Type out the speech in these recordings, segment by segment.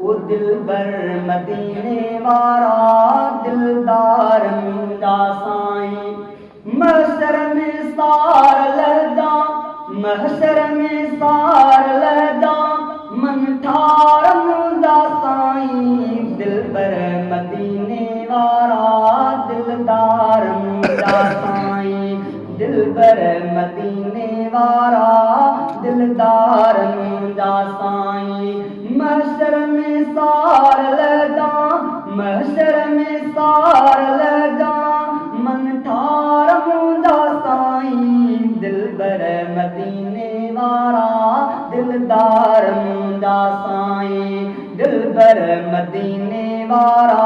ओ दिलबर मदीने वारा दिलदार मुंडा साईं महशर में सार लहदा महशर में सार लहदा मन ठार मुंडा साईं दिलबर मदीने वारा दिलदार मुंडा साईं दिलबर मदीने वारा दिलदार मुंडा साईं महशर में सार लहदा महशर में सार लहदा मन ठार मुंडा साईं दिलबर मदीने वारा दिलदार मुंडा साईं दिलबर मदीने वारा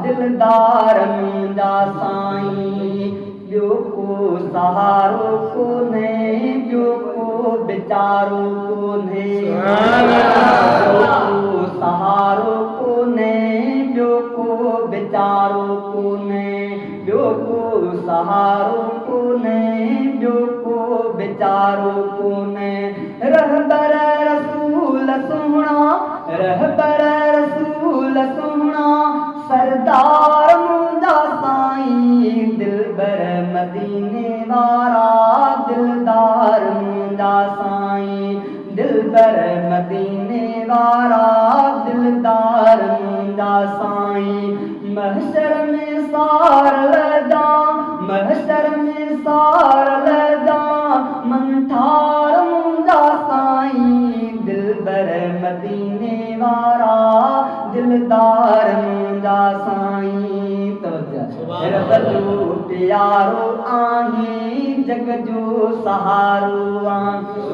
दिलदार मुंडा साईं ॿियो को सहारो कोन्हे ॿियो को बेचारो कोन्हे को सहारो कोन्हे ॿियो को बेचारो कोन्हे ॿियो को सहारो कोन्हे ॿियो को बेचारो कोन्हे रहबर रसूल सुहिणा रहबर रसूल सुहिणा सरदार मुंडा साईं दिलबर मदीने वारा दिलदार मुंडा साईं दिलबर मदीने वारा दिलदार मुंडा साईं महशर में सार लहदा महशर में सार लहदा मन ठार मुंडा साईं दिलबर मदीने वारा दिलदार मुंडा साईं रब जो प्यारो आही जग जो सहारो आही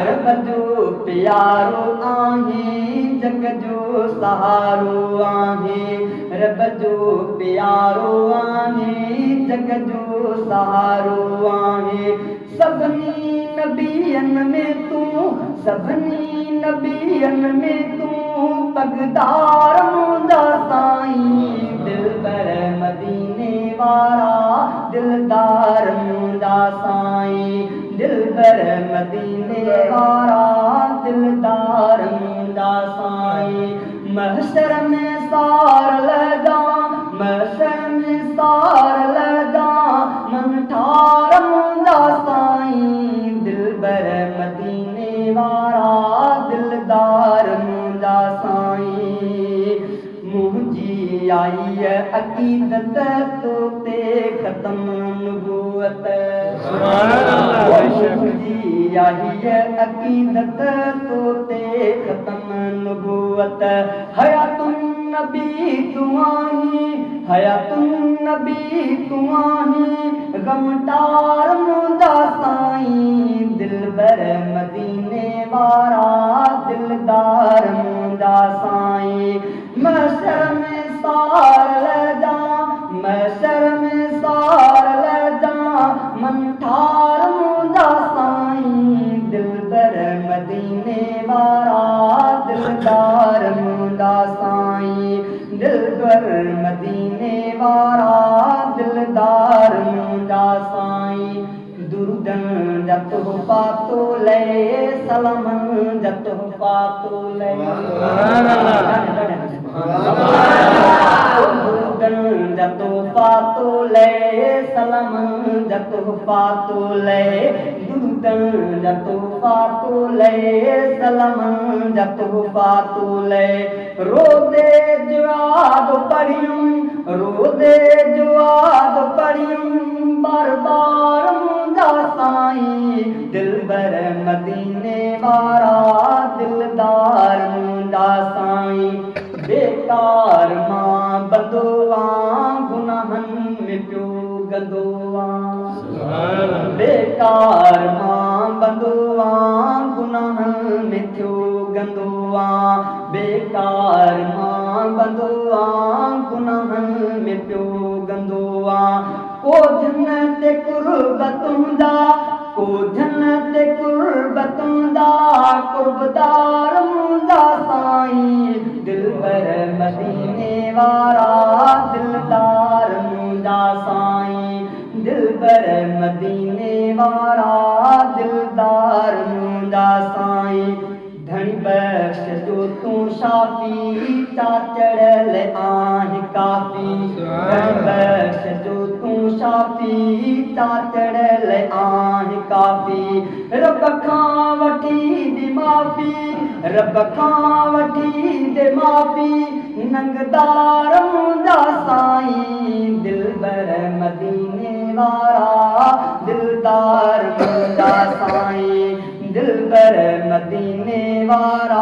रब जो प्यारो आही जग जो सहारो आही रब जो प्यारो आही जग जो सहारो आही सभनी नबियन में तू सभनी नबियन में तू पगदार मुंडा साईं दिलबर मदीने वारा दिलदार मुंडा साईं दिलबर मदीने वारा दिलदार मुंडा साईं महशर में सार लहदा महशर में सार लहदा मन ठार मुंडा साईं दिलबर मदीने वारा दिलदार मुंडा साईं मुंहिंजी आई अक़ीदत तो ते ख़त्म नबूवत मुंहिंजी आई अक़ीदत तो ते ख़त्म नबूवत हयातुन नबी तू आही हयातुन नबी तू आही गमटार मुंडा साईं दिलबर मदीने वारा दिलदार मुंडा साईं महशर में सार लहदा महशर में सार लहदा मन ठार मुंडा साईं दिलबर मदीने वारा दिलदार मुंडा साईं दिलबर मदीने वारा दिलदार मुंडा साईं दुर्दन जत पातो ले सलमन जत पातो ले दुर्दन जत पातो ले सलमन जत पातो ले दुर्दन जत पातो ले सलमन जत पातो ले रोज़े जवाद पढ़ियूं रोज़े जवाद पढ़ियूं बार बार मुंडा साईं दिलबर मदीने वारा दिलदार मुंडा साईं बेकार मां बंदोवा गुनाहन में पियो गंदोवा बेकार मां बंदोवा गुनाहन में थियो गंदोवा बेकार मां बंदोवा गुनाहन में पियो गंदोवा को जन्नत कुर्बतुंदा को जन्नत कुर्बतुंदा कुर्बदार मुंडा साईं दिलबर मदीने वारा दिलदार मुंडा साईं दिलबर मदीने वारा दिलदार मुंडा साईं धनी बख्श जो तू शाफ़ी ता चढ़ल आहि काफ़ी बख़्श जो तूं शाफ़ी ता चढ़ल आहि काफ़ी रब खां वठी दे माफ़ी रब खां वठी दे माफ़ी नंगदार मुंहिंजा साईं दिलबर मदीने वारा दिलदार मुंहिंजा साईं दिलबर मदीने वारा